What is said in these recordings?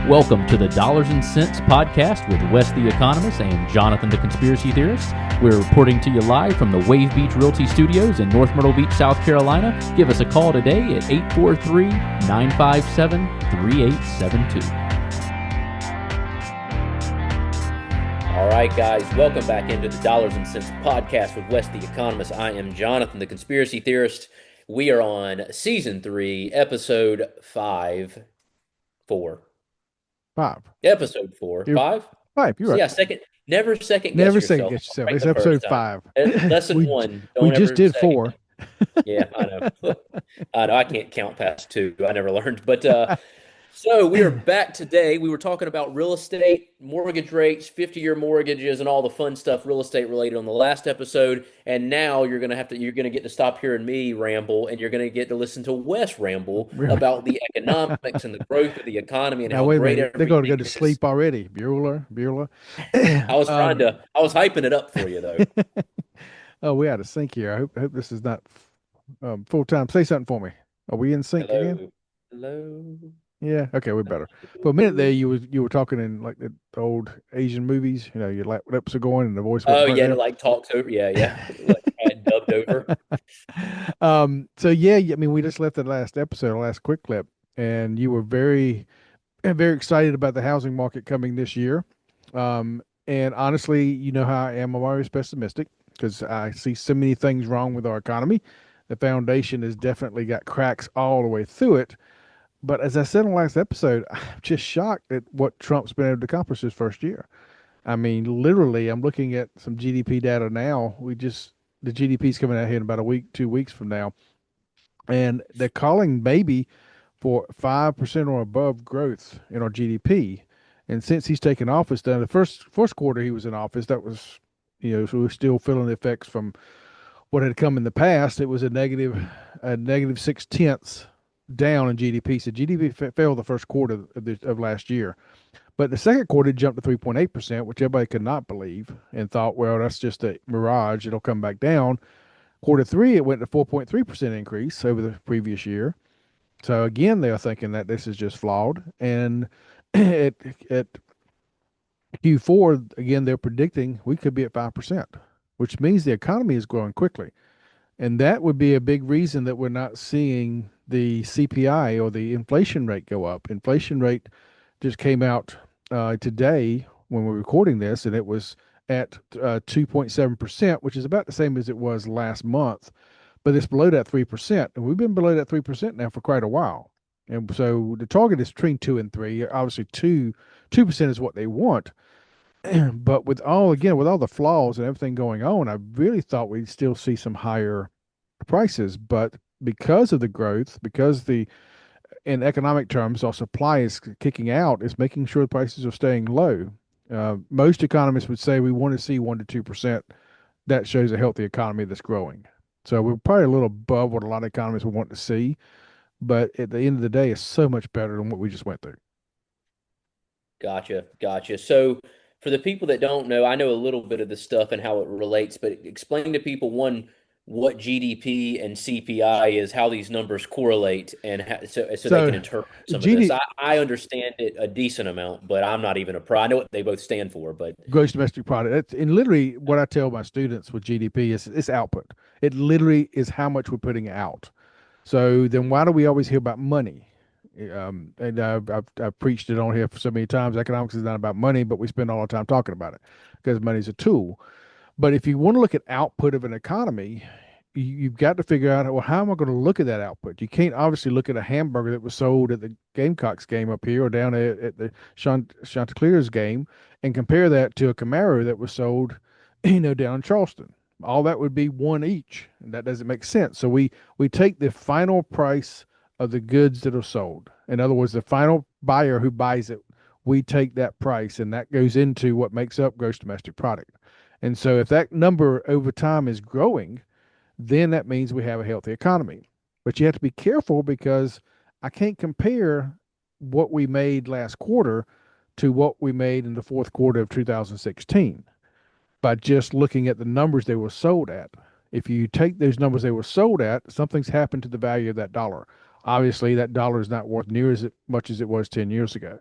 Welcome to the Dollars and Cents podcast with Wes the Economist and Jonathan the Conspiracy Theorist. We're reporting to you live from the Wave Beach Realty Studios in North Myrtle Beach, South Carolina. Give us a call today at 843-957-3872. All right, guys, welcome back into the Dollars and Cents podcast with Wes the Economist. I am Jonathan the Conspiracy Theorist. We are on season 3, episode 4. Episode 4. You're, 5? 5, you're So right. yeah, never second Never guess second yourself. guess yourself. Right It's the episode first time. 5. Lesson 1. Don't We ever just did second 4. Yeah, I know. I know. I can't count past 2. I never learned. But so we are back today. We were talking about real estate, mortgage rates, 50-year mortgages, and all the fun stuff real estate related on the last episode. And now you're gonna get to stop hearing me ramble, and you're gonna get to listen to Wes ramble about the economics and the growth of the economy and Now, how wait a great minute. They're going to go everything to is. sleep already. Bueller. I was hyping it up for you though. Oh, we out of sync here. I hope this is not full time. Say something for me. Are we in sync again? Hello. Yeah. Okay, we're better. For a minute there, you were talking in like the old Asian movies. You know, your lips are going and the voice. Oh right yeah, there. it like talks over. Yeah. Like dubbed over. So yeah, I mean, we just left the last episode, last quick clip, and you were very excited about the housing market coming this year. And honestly, you know how I am. I'm always pessimistic because I see so many things wrong with our economy. The foundation has definitely got cracks all the way through it. But as I said in the last episode, I'm just shocked at what Trump's been able to accomplish his first year. I mean, literally, I'm looking at some GDP data now. The GDP's coming out here in about a week, 2 weeks from now, and they're calling maybe for 5% or above growth in our GDP. And since he's taken office, then the first quarter he was in office, that was, so we're still feeling the effects from what had come in the past. It was a negative 0.6 down in GDP. So GDP fell the first quarter of last year. But the second quarter jumped to 3.8%, which everybody could not believe and thought, well, that's just a mirage. It'll come back down. Quarter 3, it went to 4.3% increase over the previous year. So again, they are thinking that this is just flawed. And at Q4, again, they're predicting we could be at 5%, which means the economy is growing quickly. And that would be a big reason that we're not seeing the CPI or the inflation rate go up. Inflation rate just came out today when we're recording this, and it was at 2.7%, which is about the same as it was last month, but it's below that 3%. And we've been below that 3% now for quite a while. And so the target is between 2 and 3. Obviously, 2% is what they want. But with all the flaws and everything going on, I really thought we'd still see some higher prices. But because of the growth, in economic terms, our supply is kicking out, it's making sure the prices are staying low. Most economists would say we want to see 1 to 2%. That shows a healthy economy that's growing. So we're probably a little above what a lot of economists would want to see. But at the end of the day, it's so much better than what we just went through. Gotcha. So for the people that don't know, I know a little bit of the stuff and how it relates, but explain to people, one, what GDP and CPI is, how these numbers correlate, and so they can interpret some of this. I understand it a decent amount, but I'm not even a pro. I know what they both stand for, but gross domestic product. And literally, what I tell my students with GDP is it's output. It literally is how much we're putting out. So then, why do we always hear about money? And I've preached it on here for so many times. Economics is not about money, but we spend all our time talking about it because money is a tool. But if you want to look at output of an economy, you've got to figure out, well, how am I going to look at that output? You can't obviously look at a hamburger that was sold at the Gamecocks game up here or down at the Chanticleer's game and compare that to a Camaro that was sold, down in Charleston. All that would be one each, and that doesn't make sense. So we take the final price of the goods that are sold. In other words, the final buyer who buys it, we take that price, and that goes into what makes up gross domestic product. And so if that number over time is growing, then that means we have a healthy economy. But you have to be careful because I can't compare what we made last quarter to what we made in the fourth quarter of 2016 by just looking at the numbers they were sold at. If you take those numbers they were sold at, something's happened to the value of that dollar. Obviously, that dollar is not worth near as much as it was 10 years ago.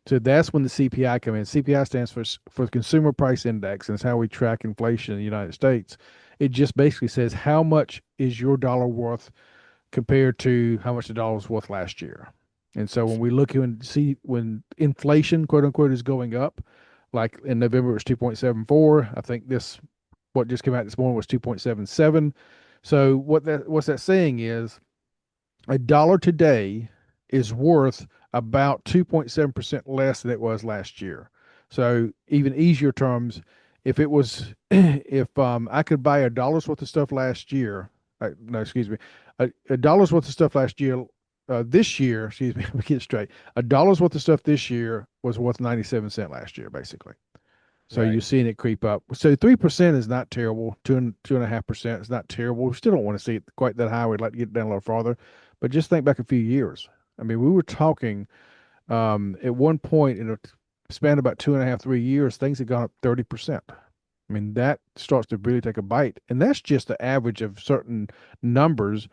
So that's when the CPI come in. CPI stands for Consumer Price Index, and it's how we track inflation in the United States. It just basically says how much is your dollar worth compared to how much the dollar was worth last year. And so when we look and see when inflation, quote unquote, is going up, like in November it was 2.74. I think this what just came out this morning was 2.77. So what's that saying is a dollar today is worth about 2.7% less than it was last year. So even easier terms, if it was if I could buy a dollar's worth of stuff last year, no, excuse me, a dollar's worth of stuff last year, this year, excuse me, let me get it straight. A dollar's worth of stuff this year was worth 97 cents last year, basically. So you're Right. seeing it creep up. So 3% is not terrible. 2.5% is not terrible. We still don't want to see it quite that high. We'd like to get it down a little farther. But just think back a few years. I mean, we were talking at one point in a span of about 2.5, 3 years, things had gone up 30%. I mean, that starts to really take a bite. And that's just the average of certain numbers.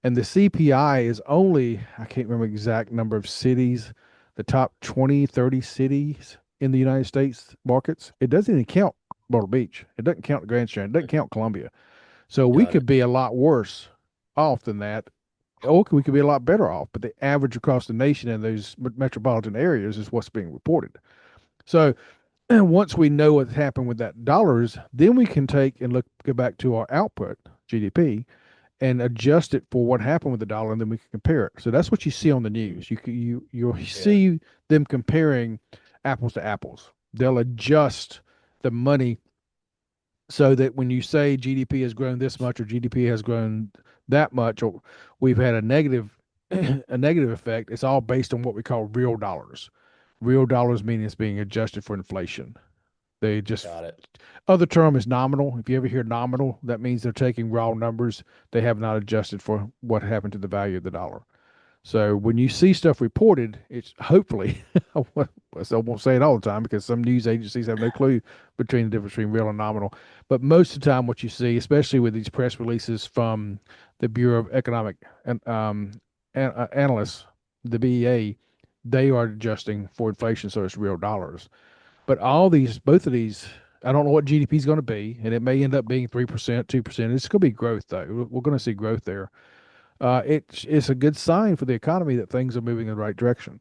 And the CPI is only, I can't remember exact number of cities, the top 20, 30 cities in the United States markets. It doesn't even count Myrtle Beach. It doesn't count the Grand Strand. It doesn't count Columbia. So we Got could it. be a lot worse off than that. Or we could be a lot better off. But the average across the nation in those metropolitan areas is what's being reported. So once we know what's happened with that dollars, then we can take and go back to our output, GDP, and adjust it for what happened with the dollar, and then we can compare it. So that's what you see on the news. You'll Yeah. see them comparing apples to apples. They'll adjust the money so that when you say GDP has grown this much or GDP has grown that much, or we've had a negative a negative effect, it's all based on what we call real dollars. Real dollars meaning it's being adjusted for inflation. They just Got it. other term is nominal. If you ever hear nominal, that means they're taking raw numbers. They have not adjusted for what happened to the value of the dollar. So when you see stuff reported, it's hopefully, I won't say it all the time because some news agencies have no clue between the difference between real and nominal. But most of the time, what you see, especially with these press releases from the Bureau of Economic and Analysts, the BEA, they are adjusting for inflation, so it's real dollars. But both of these, I don't know what GDP is going to be, and it may end up being 3%, 2%. It's going to be growth, though. We're going to see growth there. It's a good sign for the economy that things are moving in the right direction.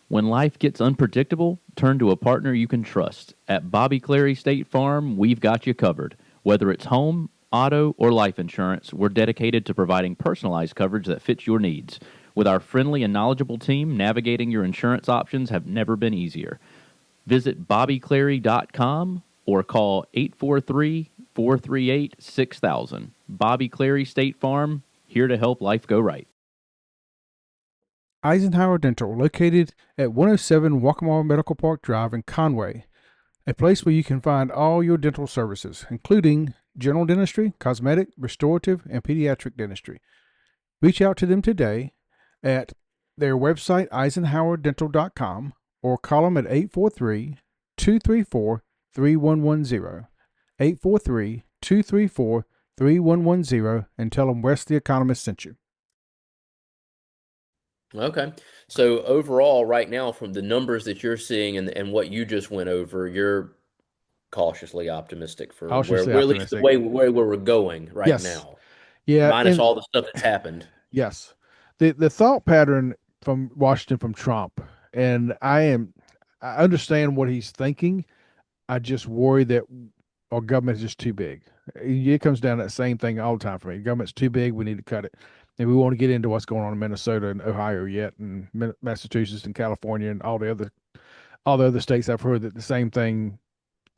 When life gets unpredictable, turn to a partner you can trust. At Bobby Clary State Farm, we've got you covered. Whether it's home, auto, or life insurance, we're dedicated to providing personalized coverage that fits your needs. With our friendly and knowledgeable team, navigating your insurance options have never been easier. Visit bobbyclary.com or call 843-438-6000. Bobby Clary State Farm, here to help life go right. Eisenhower Dental, located at 107 Waccamaw Medical Park Drive in Conway, a place where you can find all your dental services, including general dentistry, cosmetic, restorative, and pediatric dentistry. Reach out to them today at their website, eisenhowerdental.com, or call them at 843-234-3110, 843-234-3110, and tell them Wes the Economist sent you. Okay. So overall, right now, from the numbers that you're seeing and what you just went over, you're cautiously optimistic for Cautiously where at least the optimistic. way where we're going right Yes. now, Yeah, minus and all the stuff that's happened. yes. The thought pattern from Washington from Trump, and I understand what he's thinking. I just worry that our government is just too big. It comes down to that same thing all the time for me. Government's too big. We need to cut it. And we want to get into what's going on in Minnesota and Ohio yet, and Massachusetts and California and all the other states. I've heard that the same thing.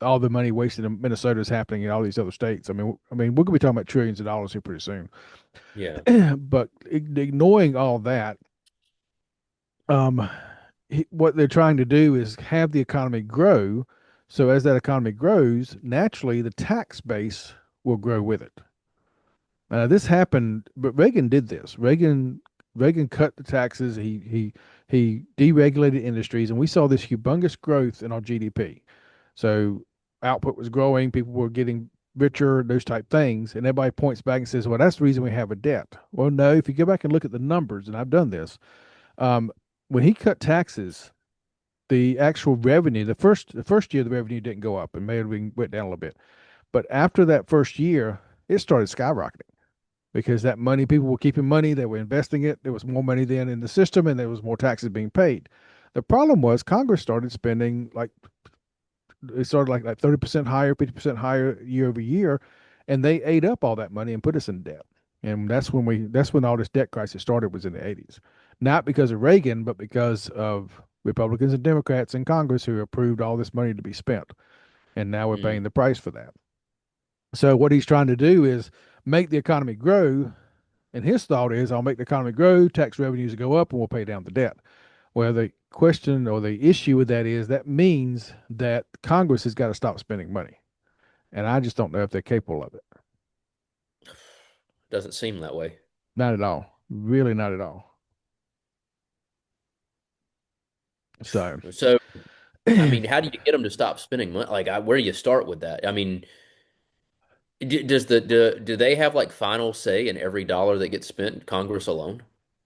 All the money wasted in Minnesota is happening in all these other states. We're gonna be talking about trillions of dollars here pretty soon. Yeah. But ignoring all that, um, what they're trying to do is have the economy grow. So as that economy grows, naturally the tax base will grow with it. This happened, but Reagan did this. Reagan cut the taxes. He deregulated industries, and we saw this humongous growth in our GDP. So output was growing, people were getting richer, those type things, and everybody points back and says, "Well, that's the reason we have a debt." Well, no, if you go back and look at the numbers, and I've done this, um, when he cut taxes, the actual revenue, the first year the revenue didn't go up and maybe went down a little bit. But after that first year, it started skyrocketing because that money, people were keeping money, they were investing it. There was more money then in the system, and there was more taxes being paid. The problem was Congress started spending like it started like 30% higher, 50% higher year over year, and they ate up all that money and put us in debt. And that's when all this debt crisis started, was in the 80s. Not because of Reagan, but because of Republicans and Democrats in Congress who approved all this money to be spent. And now we're Mm, paying the price for that. So what he's trying to do is make the economy grow. And his thought is, I'll make the economy grow, tax revenues go up, and we'll pay down the debt. Well, the question or the issue with that is that means that Congress has got to stop spending money. And I just don't know if they're capable of it. doesn't seem that way. Not at all. Really, not at all. So, So, I mean, how do you get them to stop spending money? Like, where do you start with that? I mean, do they have like final say in every dollar that gets spent, Congress alone?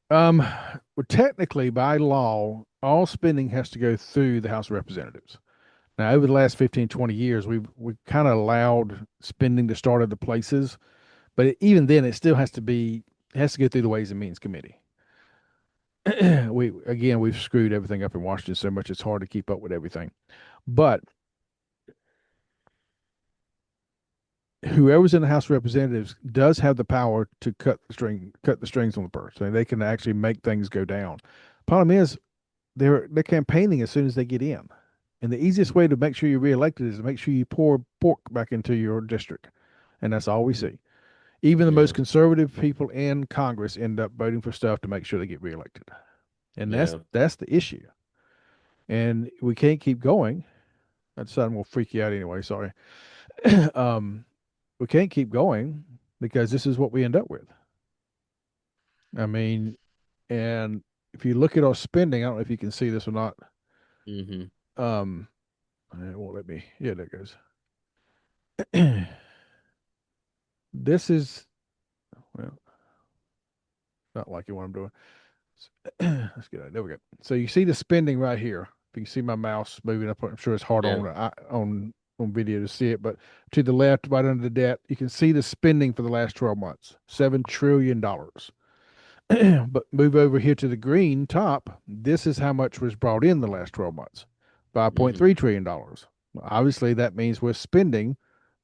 well, technically, by law, all spending has to go through the House of Representatives. Now, over the last 15, 20 years, we've kind of allowed spending to start other places, but even then, it still has to go through the Ways and Means Committee. We've screwed everything up in Washington so much it's hard to keep up with everything. But whoever's in the House of Representatives does have the power to cut the strings on the purse. And they can actually make things go down. Problem is, they're campaigning as soon as they get in. And the easiest way to make sure you're reelected is to make sure you pour pork back into your district. And that's all we see. Even the most Yeah, conservative people in Congress end up voting for stuff to make sure they get reelected. And that's yeah. that's the issue. And we can't keep going. That sounded more freaky out anyway, sorry. um, we can't keep going because this is what we end up with. I mean, and if you look at our spending, I don't know if you can see this or not. Hmm. Um, it won't let me. Yeah, there it goes. This is, well, not liking what I'm doing. Let's get it. There we go. So you see the spending right here. If you can see my mouse moving up, I'm sure it's hard Yeah. on video to see it, but to the left, right under the debt, you can see the spending for the last 12 months, $7 trillion. But move over here to the green top. This is how much was brought in the last 12 months, Hmm. $5.3 trillion. Obviously, that means we're spending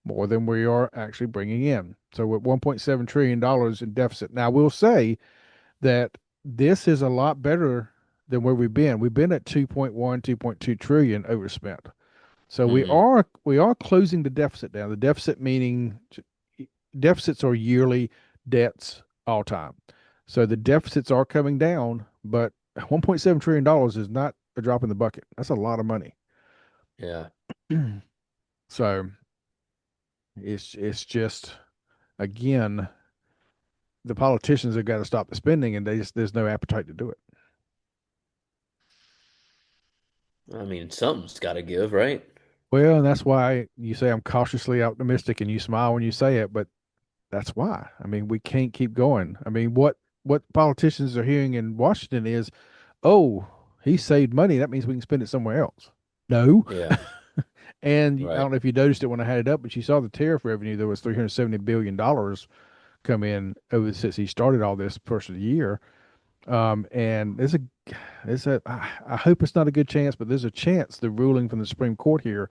more than we are actually bringing in. So we're $1.7 trillion in deficit. Now, we'll say that this is a lot better than where we've been. We've been at 2.1, 2.2 trillion overspent. So we Hmm. are we are closing the deficit down. The deficit meaning deficits are yearly debts all time. So the deficits are coming down, but $1.7 trillion is not a drop in the bucket. That's a lot of money. Yeah. So it's just, again, the politicians have got to stop the spending, and there's no appetite to do it. I mean, something's got to give, right? Well, and that's why you say I'm cautiously optimistic, and you smile when you say it, but that's why. I mean, we can't keep going. I mean, what politicians are hearing in Washington is, "Oh, he saved money. That means we can spend it somewhere else." No. Yeah. And I Right. don't know if you noticed it when I had it up, but you saw the tariff revenue. There was $370 billion come in over since he started all this first of the year. And I hope it's not a good chance, but there's a chance the ruling from the Supreme Court here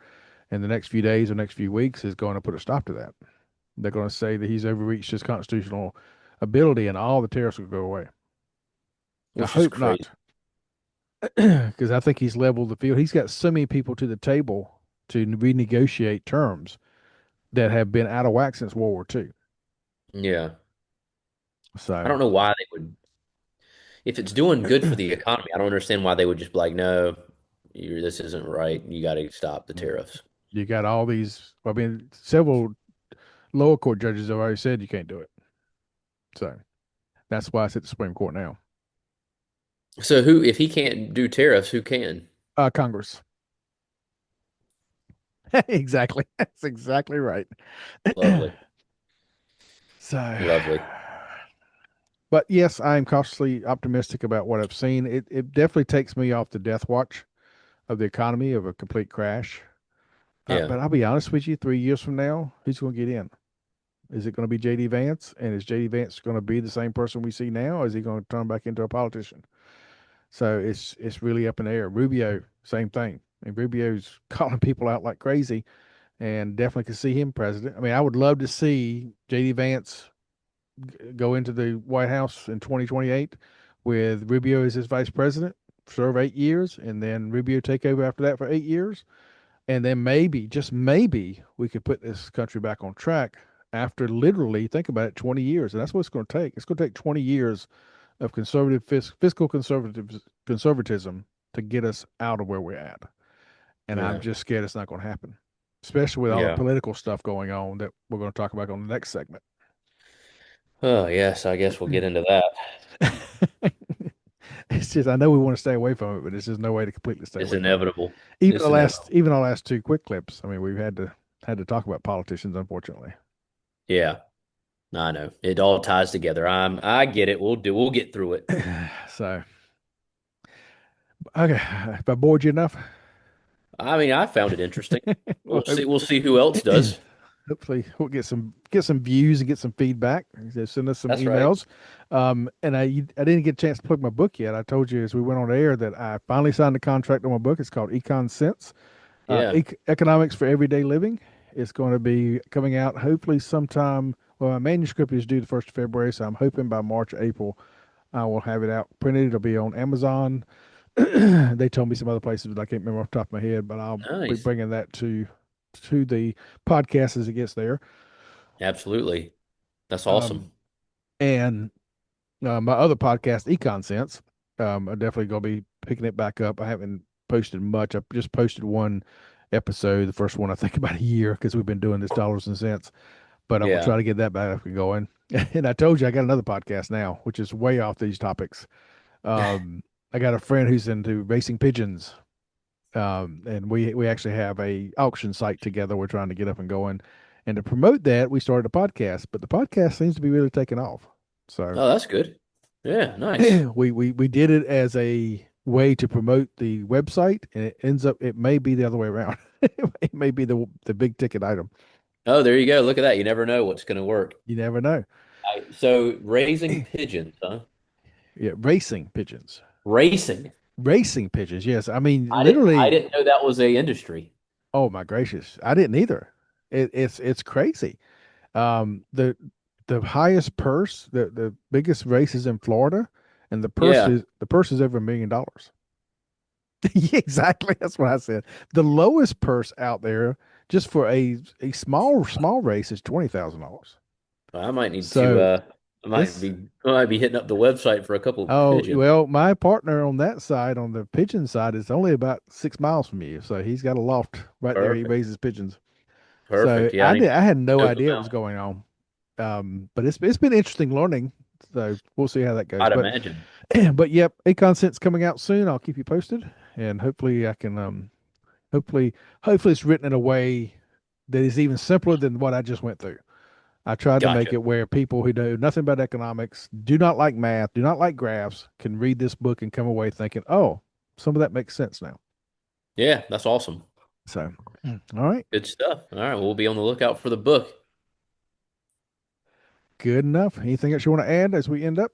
in the next few days or next few weeks is going to put a stop to that. They're going to say that he's overreached his constitutional ability and all the tariffs will go away. I Which is hope crazy. not, because I think he's leveled the field. He's got so many people to the table to renegotiate terms that have been out of whack since World War II. Yeah. I So, don't know why they would, if it's doing good for the economy, I don't understand why they would just be like, no, this isn't right. You got to stop the tariffs. you got all these. I mean, several lower court judges have already said you can't do it. So that's why it's at the Supreme Court now. So who, if he can't do tariffs, who can? Congress. Exactly. That's exactly right. Lovely. So, Lovely. but yes, I am cautiously optimistic about what I've seen. It definitely takes me off the death watch. of the economy of a complete crash. Yeah. But I'll be honest with you, 3 years from now, who's going to get in? Is it going to be JD Vance? And is JD Vance going to be the same person we see now, or is he going to turn back into a politician? So it's really up in the air. Rubio, same thing. And Rubio's calling people out like crazy, and definitely could see him president. I mean, I would love to see JD Vance go into the White House in 2028 with Rubio as his vice president, serve 8 years, and then Rubio take over after that for 8 years. And then maybe, just maybe, we could put this country back on track after literally, think about it, 20 years. And that's what it's going to take. It's going to take 20 years of conservative fiscal conservatism to get us out of where we're at. And I'm Yeah. just scared it's not going to happen, especially with all the Yeah. political stuff going on that we're going to talk about on the next segment. Oh, yes, I guess we'll get into that. It's just I know we want to stay away from it, but there's just no way to completely stay It's away from it. inevitable. It's inevitable. Even our last two quick clips. I mean, we've had to talk about politicians, unfortunately. Yeah. I know. It all ties together. I get it. We'll get through it. So okay, if I bored you enough, I mean, I found it interesting. well, We'll see who else does. hopefully we'll get some views and get some feedback. So send us some That's right. emails. And I didn't get a chance to plug my book yet. I told you as we went on air that I finally signed a contract on my book. It's called Econ Sense, Yeah. Economics for Everyday Living. It's going to be coming out hopefully sometime. Well, my manuscript is due the 1st of February, so I'm hoping by March, April, I will have it out printed. It'll be on Amazon. They told me some other places, but I can't remember off the top of my head. But I'll be Nice. bringing that to the podcast as it gets there. Absolutely. That's awesome. Um, and my other podcast, Econ Sense, I'm definitely going to be picking it back up. I haven't posted much. I just posted one episode, the first one I think about a year, because we've been doing this dollars and cents. But I'm gonna Yeah. try to get that back up and going. And I told you I got another podcast now, which is way off these topics. I got a friend who's into racing pigeons, and we actually have a auction site together. We're trying to get up and going, and to promote that, we started a podcast. But the podcast seems to be really taking off. So Oh, that's good. Yeah, nice. we did it as a way to promote the website, and it may be the other way around. It may be the big ticket item. Oh, there you go. Look at that. You never know what's going to work. You never know. So raising pigeons, huh? Yeah, racing pigeons. Racing. Racing pigeons, yes. I mean, I literally, didn't know that was a industry. oh my gracious. I didn't either. It's crazy. The highest purse, the biggest race is in Florida, and Yeah. the purse is over $1 million. Yeah, exactly. That's what I said. The lowest purse out there just for a small race is $20,000. I might need to So this I might be hitting up the website for a couple of oh pigeons. well, my partner on that side, on the pigeon side, is only about 6 miles from you. So he's got a loft right there. He Perfect. raises pigeons. So Perfect. Yeah, I need to I had no scope them idea what was out. going on. But it's been interesting learning. So we'll see how that goes. I'd But imagine. but yep, a content's coming out soon. I'll keep you posted, and hopefully I can hopefully it's written in a way that is even simpler than what I just went through. I tried to make Gotcha. it where people who know nothing about economics, do not like math, do not like graphs, can read this book and come away thinking, "Oh, some of that makes sense now." Yeah, that's awesome. So, all right, Good stuff. All right, we'll be on the lookout for the book. good enough. Anything else you want to add as we end up?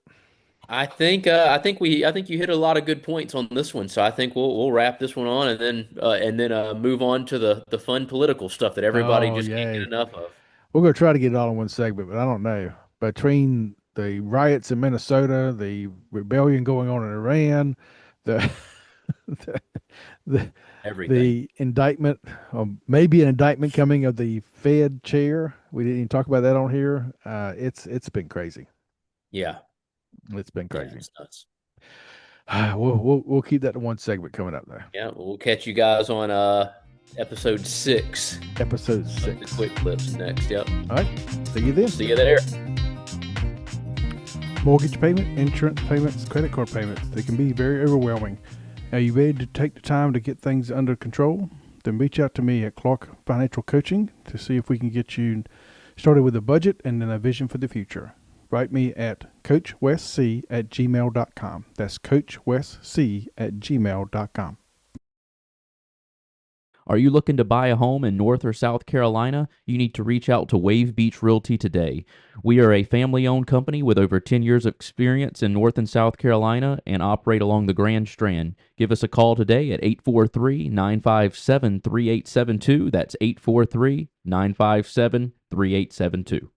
I think you hit a lot of good points on this one. So I think we'll wrap this one on and then move on to the fun political stuff that everybody Oh, just can't get yay. enough of. We're going to try to get it all in one segment, but I don't know. Between the riots in Minnesota, the rebellion going on in Iran, the the the, Everything. the indictment, maybe an indictment coming of the Fed chair. We didn't even talk about that on here. It's been crazy. Yeah. It's been Yeah, crazy. it's nuts. We'll keep that to one segment coming up though. Yeah, we'll catch you guys on episode 6 Episode of the 6. quick clips next. Yep. All right. See you We'll then. see you there. Mortgage payment, insurance payments, credit card payments. They can be very overwhelming. Are you ready to take the time to get things under control? Then reach out to me at Clark Financial Coaching to see if we can get you started with a budget and then a vision for the future. Write me at coachwesc@gmail.com. That's coachwesc@gmail.com. Are you looking to buy a home in North or South Carolina? You need to reach out to Wave Beach Realty today. We are a family-owned company with over 10 years of experience in North and South Carolina and operate along the Grand Strand. Give us a call today at 843-957-3872. That's 843-957-3872.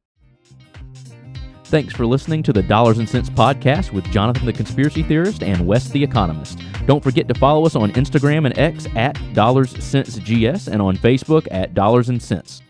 Thanks for listening to the Dollars and Cents Podcast with Jonathan the Conspiracy Theorist and Wes the Economist. Don't forget to follow us on Instagram and X at DollarsCentsGS and on Facebook at Dollars and Cents.